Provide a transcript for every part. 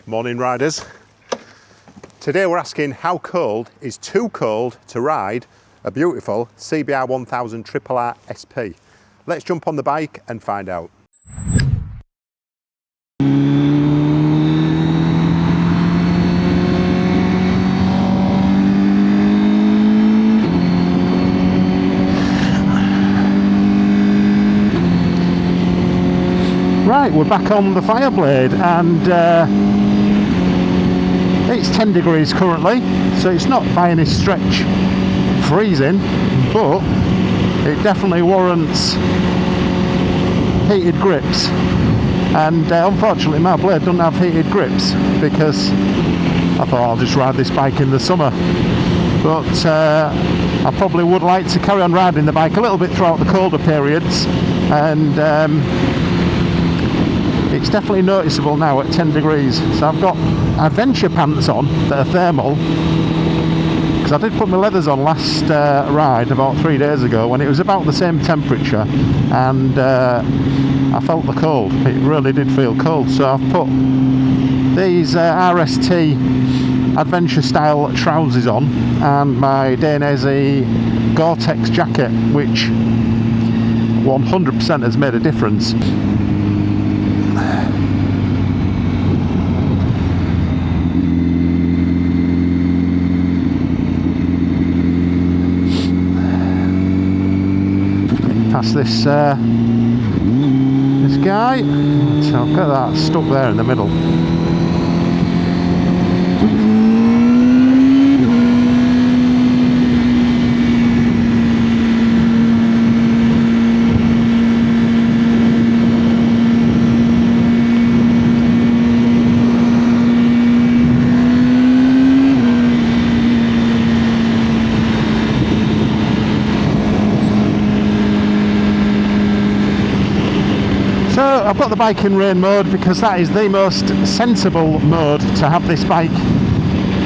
Morning riders. Today we're asking how cold is too cold to ride a beautiful CBR1000RR-R SP. Let's jump on the bike and find out. Right, we're back on the Fireblade and it's 10 degrees currently, so it's not by any stretch freezing, but it definitely warrants heated grips. And unfortunately my blade doesn't have heated grips because I thought I'll just ride this bike in the summer. But I probably would like to carry on riding the bike a little bit throughout the colder periods, and it's definitely noticeable now at 10 degrees. So I've got adventure pants on that are thermal, because I did put my leathers on last ride about 3 days ago when it was about the same temperature, and I felt the cold. It really did feel cold. So I've put these RST adventure style trousers on and my Dainese Gore-Tex jacket, which 100% has made a difference. Past this this guy, so look at that, stuck there in the middle. I've got the bike in rain mode because that is the most sensible mode to have this bike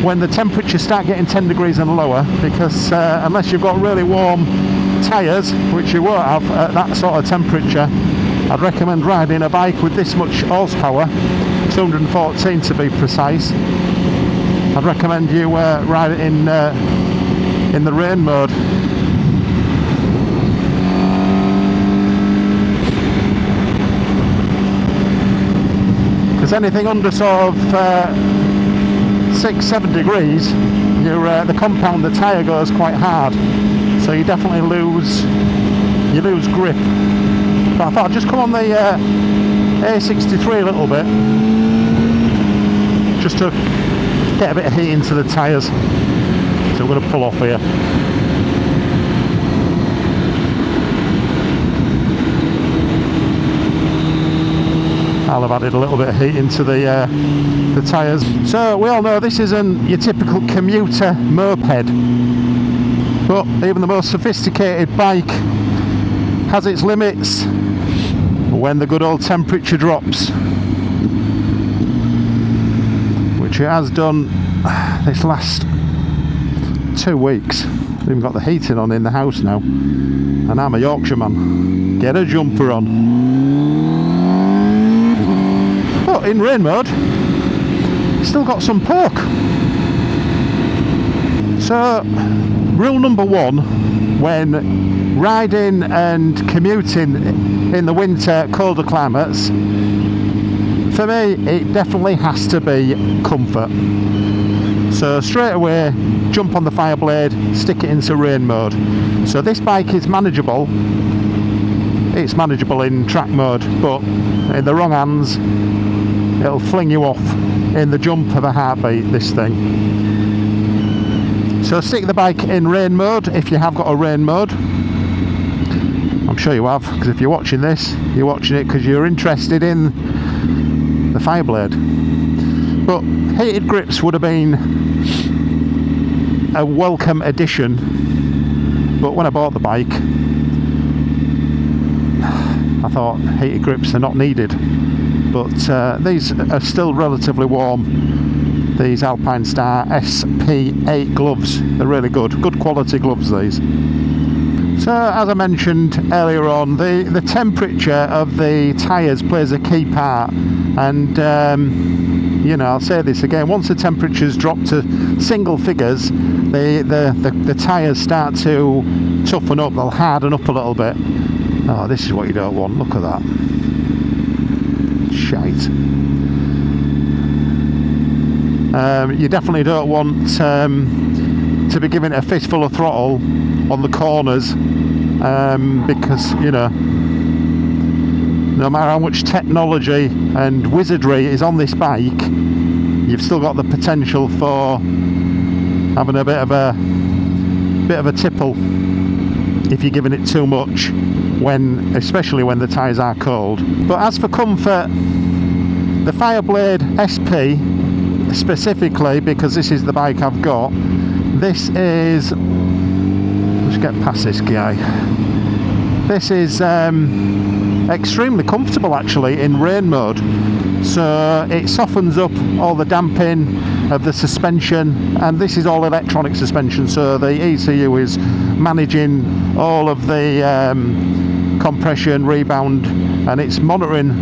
when the temperatures start getting 10 degrees and lower, because unless you've got really warm tyres, which you won't have at that sort of temperature, I'd recommend riding a bike with this much horsepower, 214 to be precise. I'd recommend you ride it in the rain mode. Anything under sort of 6-7 degrees, the compound, the tyre goes quite hard, so you definitely lose grip. But I thought I'd just come on the A63 a little bit, just to get a bit of heat into the tyres. So we're going to pull off here. I'll have added a little bit of heat into the tyres. So we all know this isn't your typical commuter moped, but even the most sophisticated bike has its limits when the good old temperature drops, which it has done this last 2 weeks. I've even got the heating on in the house now, and I'm a Yorkshire man. Get a jumper on. But in rain mode, still got some poke. So, rule number one when riding and commuting in the winter, colder climates, for me, it definitely has to be comfort. So straight away, jump on the Fireblade, stick it into rain mode. So this bike is manageable. It's manageable in track mode, but in the wrong hands, it'll fling you off in the jump of a heartbeat, this thing. So stick the bike in rain mode if you have got a rain mode. I'm sure you have, because if you're watching this, you're watching it because you're interested in the Fireblade. But heated grips would have been a welcome addition, but when I bought the bike, I thought heated grips are not needed. But these are still relatively warm, these Alpine Star SP8 gloves. They're really good quality gloves, these. So as I mentioned earlier on, the temperature of the tyres plays a key part, and you know, I'll say this again, once the temperatures drop to single figures, the tyres start to toughen up, they'll harden up a little bit. Oh, this is what you don't want, look at that. Shite. You definitely don't want to be giving it a fistful of throttle on the corners, because, you know, no matter how much technology and wizardry is on this bike, you've still got the potential for having a bit of a tipple if you're giving it too much, especially when the tyres are cold. But as for comfort, the Fireblade SP specifically, because this is the bike I've got, this is, let's get past this guy, this is extremely comfortable actually in rain mode. So it softens up all the damping of the suspension, and this is all electronic suspension, so the ECU is managing all of the compression, rebound, and it's monitoring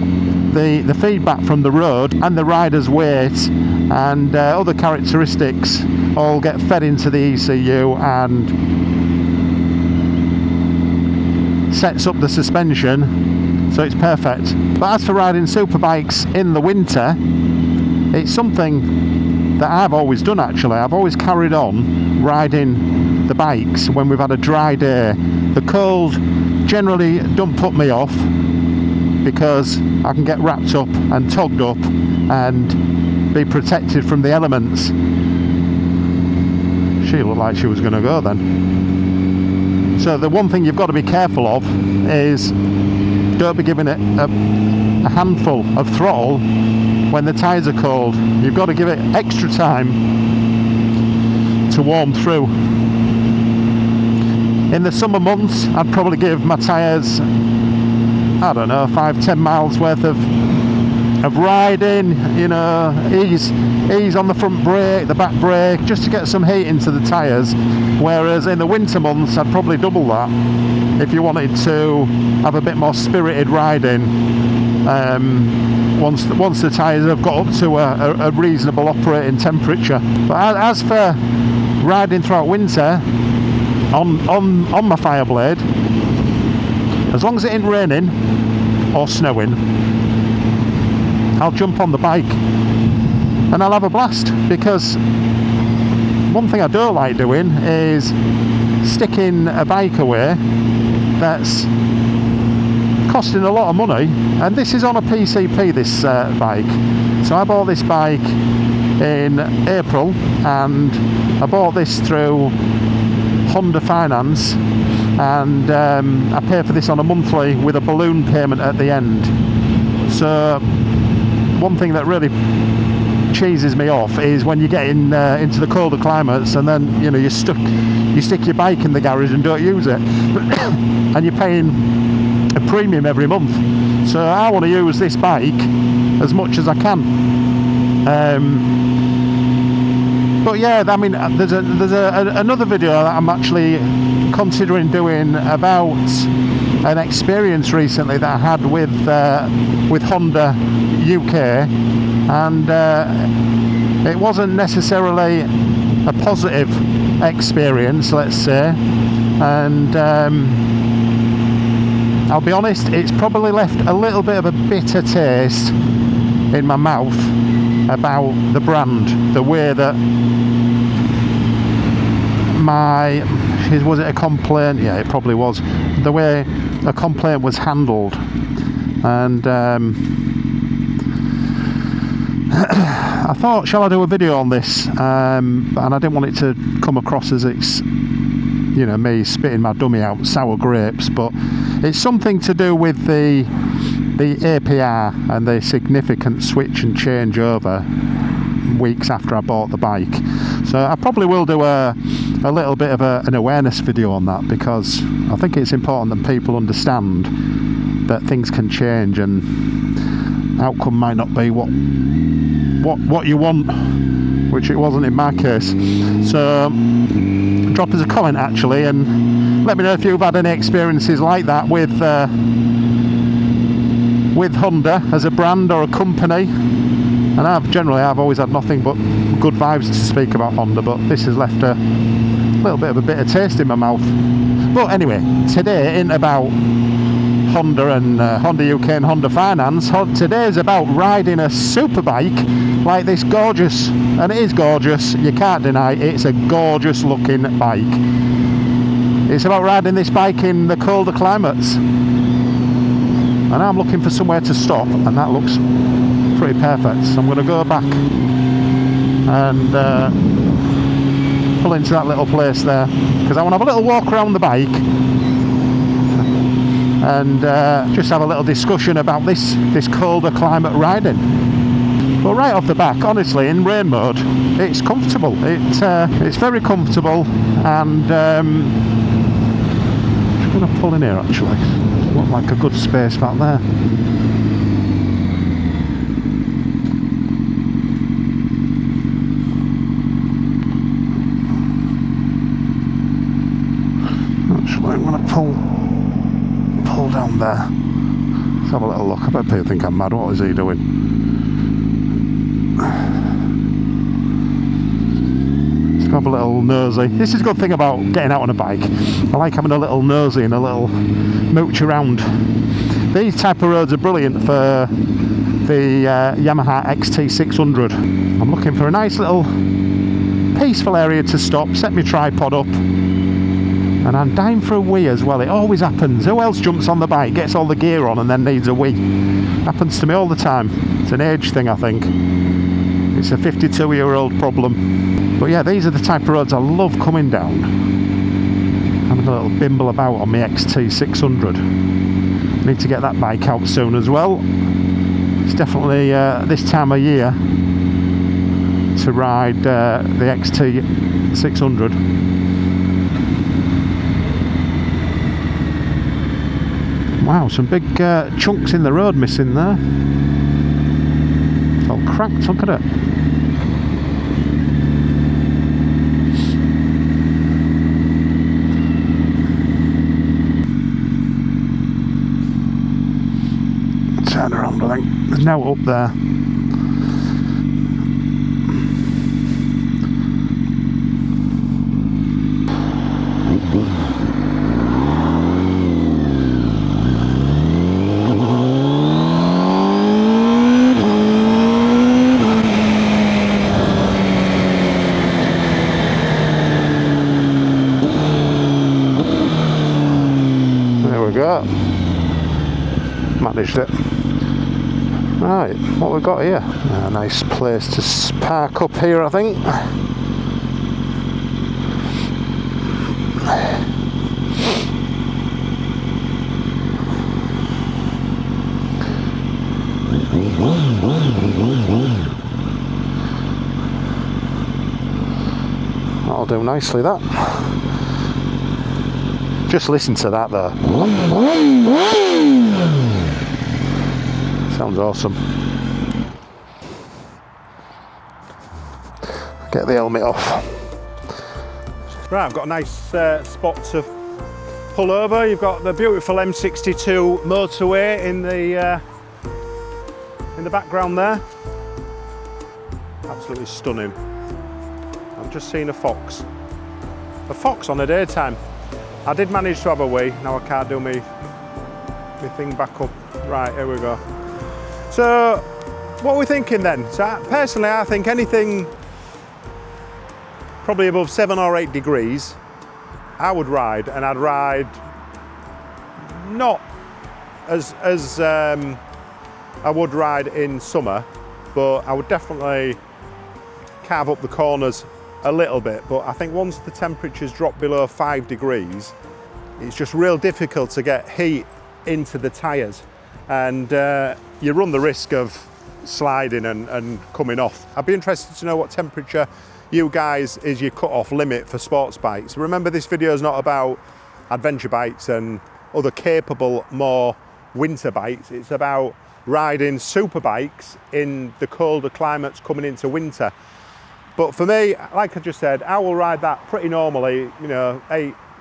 the feedback from the road and the rider's weight and other characteristics all get fed into the ECU and sets up the suspension, so it's perfect. But as for riding superbikes in the winter, it's something that I've always done actually. I've always carried on riding the bikes when we've had a dry day. The cold generally don't put me off because I can get wrapped up and togged up and be protected from the elements. She looked like she was going to go then. So the one thing you've got to be careful of is don't be giving it a handful of throttle when the tyres are cold. You've got to give it extra time to warm through. In the summer months, I'd probably give my tyres, I don't know, 5-10 miles worth of riding, you know, ease on the front brake, the back brake, just to get some heat into the tyres. Whereas in the winter months, I'd probably double that if you wanted to have a bit more spirited riding. Once the tyres have got up to a reasonable operating temperature. But as for riding throughout winter on my Fireblade, as long as it ain't raining or snowing, I'll jump on the bike and I'll have a blast. Because one thing I don't like doing is sticking a bike away that's costing a lot of money, and this is on a PCP, this bike. So I bought this bike in April and I bought this through Honda Finance, and I pay for this on a monthly with a balloon payment at the end. So one thing that really cheeses me off is when you get into the colder climates and then, you know, you stick your bike in the garage and don't use it and you're paying a premium every month. So I want to use this bike as much as I can. But yeah, I mean, there's another video that I'm actually considering doing about an experience recently that I had with Honda UK, and it wasn't necessarily a positive experience, let's say, and I'll be honest, it's probably left a little bit of a bitter taste in my mouth about the brand, the way that was it a complaint? Yeah, it probably was. The way a complaint was handled, and I thought, shall I do a video on this? And I didn't want it to come across as it's, you know, me spitting my dummy out sour grapes, but it's something to do with the APR and the significant switch and change over weeks after I bought the bike. So I probably will do a little bit of an awareness video on that, because I think it's important that people understand that things can change and outcome might not be what you want, which it wasn't in my case. So drop us a comment actually and let me know if you've had any experiences like that with Honda as a brand or a company. And I've always had nothing but good vibes to speak about Honda, but this has left a little bit of a bitter taste in my mouth. But anyway, today ain't about Honda and Honda UK and Honda Finance. Today's about riding a superbike like this gorgeous, and it is gorgeous, you can't deny it, it's a gorgeous looking bike. It's about riding this bike in the colder climates. And I'm looking for somewhere to stop, and that looks pretty perfect. So I'm going to go back and pull into that little place there, because I want to have a little walk around the bike and just have a little discussion about this colder climate riding. But right off the back, honestly, in rain mode, it's comfortable. It's very comfortable, and I'm going to pull in here actually. Look like a good space back there. Actually, I'm going to pull down there. Let's have a little look. I bet people think I'm mad. What is he doing? Let's have a little nosy. This is a good thing about getting out on a bike. I like having a little nosy and a little mooch around. These type of roads are brilliant for the Yamaha XT600. I'm looking for a nice little peaceful area to stop, set my tripod up, and I'm dying for a wee as well. It always happens. Who else jumps on the bike, gets all the gear on, and then needs a wee? Happens to me all the time. It's an age thing, I think. It's a 52-year-old problem. But yeah, these are the type of roads I love coming down. Having a little bimble about on my XT600. Need to get that bike out soon as well. It's definitely this time of year to ride the XT600. Wow, some big chunks in the road missing there. It's all cracked, look at it. Turn around, I think. There's no up there. Managed it. Right, what we've got here? A nice place to park up here, I think. That'll do nicely, that. Just listen to that though. Sounds awesome. Get the helmet off. Right, I've got a nice spot to pull over. You've got the beautiful M62 motorway in the background there. Absolutely stunning. I've just seen a fox. A fox on a daytime. I did manage to have a wee. Now I can't do my thing back up. Right, here we go. So, what are we thinking then? So, personally, I think anything probably above 7 or 8 degrees, I would ride, and I'd ride not as I would ride in summer, but I would definitely carve up the corners a little bit. But I think once the temperatures drop below 5 degrees, it's just real difficult to get heat into the tyres, and you run the risk of sliding and coming off. I'd be interested to know what temperature you guys is your cut-off limit for sports bikes. Remember, this video is not about adventure bikes and other capable, more winter bikes. It's about riding super bikes in the colder climates coming into winter. But for me, like I just said, I will ride that pretty normally, you know,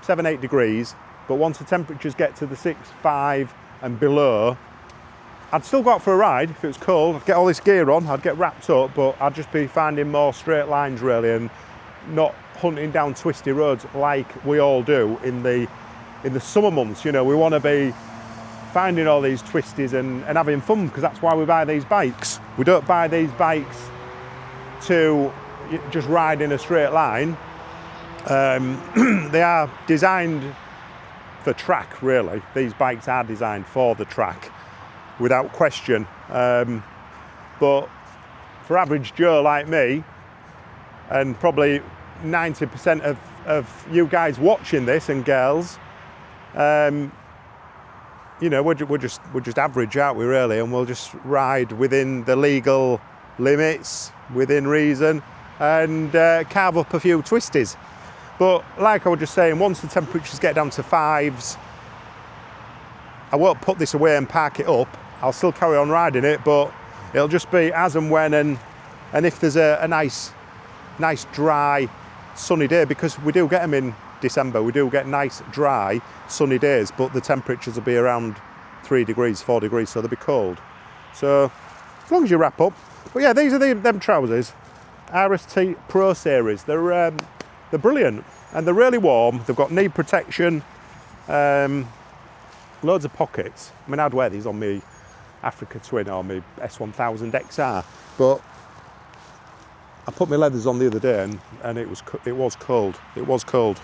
7, 8 degrees. But once the temperatures get to the 6, 5 and below, I'd still go out for a ride if it was cold. I'd get all this gear on, I'd get wrapped up, but I'd just be finding more straight lines really, and not hunting down twisty roads like we all do in the summer months. You know, we want to be finding all these twisties and having fun, because that's why we buy these bikes. We don't buy these bikes to just ride in a straight line. They are designed for track, really. These bikes are designed for the track, without question. But for average Joe like me, and probably 90% of you guys watching this and girls, you know, we're just average, aren't we, really? And we'll just ride within the legal limits, within reason, and carve up a few twisties. But like I was just saying, once the temperatures get down to 5s, I won't put this away and park it up. I'll still carry on riding it, but it'll just be as and when, and if there's a nice dry sunny day, because we do get them in December, we do get nice dry sunny days, but the temperatures will be around 3 degrees, 4 degrees, so they'll be cold. So as long as you wrap up. But yeah, these are them trousers, RST Pro Series. They're brilliant, and they're really warm. They've got knee protection, loads of pockets. I mean, I'd wear these on my Africa Twin or my S1000XR, but I put my leathers on the other day, and it was cold. It was cold.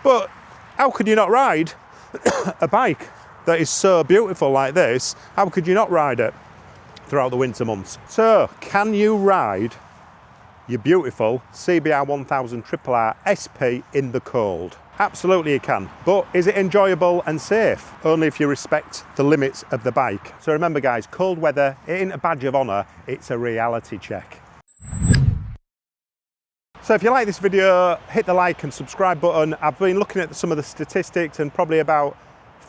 But how could you not ride a bike that is so beautiful like this? How could you not ride it throughout the winter months? So, can you ride your beautiful CBR1000RR-R SP in the cold? Absolutely you can, but is it enjoyable and safe? Only if you respect the limits of the bike. So remember guys, cold weather, it ain't a badge of honour, it's a reality check. So if you like this video, hit the like and subscribe button. I've been looking at some of the statistics, and probably about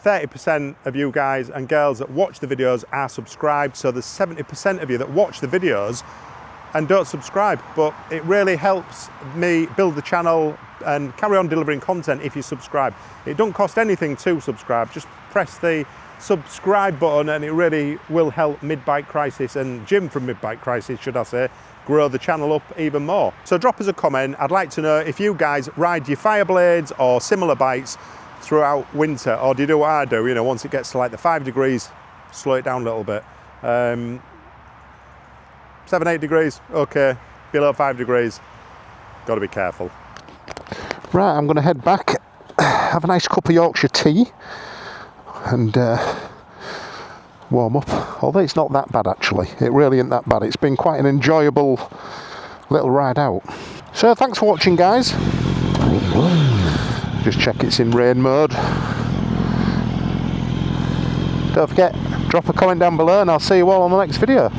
30% of you guys and girls that watch the videos are subscribed. So there's 70% of you that watch the videos and don't subscribe, but it really helps me build the channel and carry on delivering content if you subscribe. It don't cost anything to subscribe, just press the subscribe button, and it really will help Mid-Bike Crisis, and Jim from Mid-Bike Crisis, should I say, grow the channel up even more. So drop us a comment. I'd like to know if you guys ride your Fireblades or similar bikes throughout winter, or do you do what I do, you know, once it gets to like the 5 degrees, slow it down a little bit. 7, 8 degrees, okay. Below 5 degrees, got to be careful. Right, I'm going to head back, have a nice cup of Yorkshire tea, and warm up. Although it's not that bad actually, it really isn't that bad. It's been quite an enjoyable little ride out. So thanks for watching guys. Just check it's in rain mode. Don't forget, drop a comment down below, and I'll see you all on the next video.